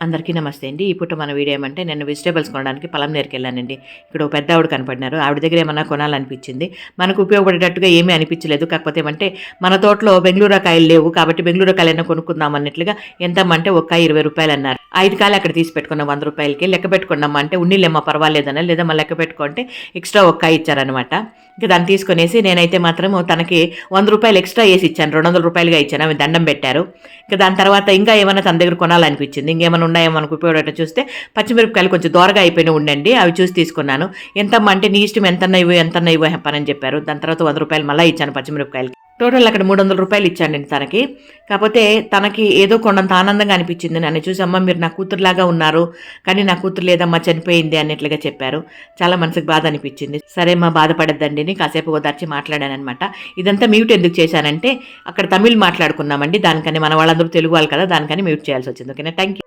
అందరికీ నమస్తే అండి. ఈ పూట మన వీడియో ఏమంటే నేను వెజిటేబుల్స్ కొనడానికి పలంనేరుకి వెళ్ళానండి. ఇక్కడ ఒక పెద్ద ఆవిడ కనపడినారు. ఆవిడ దగ్గర ఏమన్నా కొనాలనిపించింది. మనకు ఉపయోగపడేటట్టుగా ఏమీ అనిపించలేదు. కాకపోతే ఏమంటే మన తోటలో బెంగళూరు కాయలు లేవు కాబట్టి బెంగళూరు కాయలైనా కొనుక్కుందాం అన్నట్లుగా ఎంతమ్మంటే ఒక కాయ 20 రూపాయలు అన్నారు. 5 కాయలు అక్కడ తీసి పెట్టుకున్నాం 100 రూపాయలకి. లెక్క పెట్టుకున్నాం అంటే ఉన్నీళ్ళేమో పర్వాలేదన్నా లేదా మళ్ళీ లెక్క పెట్టుకుంటే ఎక్స్ట్రా ఒక కాయ ఇచ్చారనమాట. ఇంకా దాన్ని తీసుకునేసి నేనైతే మాత్రం తనకి 100 రూపాయలు ఎక్స్ట్రా వేసి ఇచ్చాను. 200 రూపాయలుగా ఇచ్చాను. ఆమె దండం పెట్టారు. ఇంకా దాని తర్వాత ఇంకా ఏమైనా తన దగ్గర కొనాలనిపించింది. ఇంకేమైనా ఉన్నాయో మనకు ఉపయోగపడేట చూస్తే పచ్చిమిరపకాయలు కొంచెం దోరగా అయిపోయినా ఉండండి. అవి చూసి తీసుకున్నాను. ఎంతమ్మా అంటే నీ ఇష్టం ఎంతన్నా ఇవ్వు చెప్పానని చెప్పారు. దాని తర్వాత 100 రూపాయలు మళ్ళీ ఇచ్చాను పచ్చిమిరపకాయలకి. టోటల్ అక్కడ 300 రూపాయలు ఇచ్చానండి తనకి. కాకపోతే తనకి ఏదో కొండంత ఆనందంగా అనిపించింది. నన్ను చూసి అమ్మ మీరు నా కూతురులాగా ఉన్నారు, కానీ నా కూతురు లేదమ్మా చనిపోయింది అన్నట్లుగా చెప్పారు. చాలా మనసుకు బాధ అనిపించింది. సరే మా బాధపడద్దండి కాసేపు ఓదార్చి మాట్లాడానమాట. ఇదంతా మ్యూట్ ఎందుకు చేశానంటే అక్కడ తమిళ్ మాట్లాడుకున్నామండి. దానికని మన వాళ్ళందరూ తెలుగు వాళ్ళు కదా, దానికని మ్యూట్ చేయాల్సి వచ్చింది. ఓకేనా, థ్యాంక్ యూ.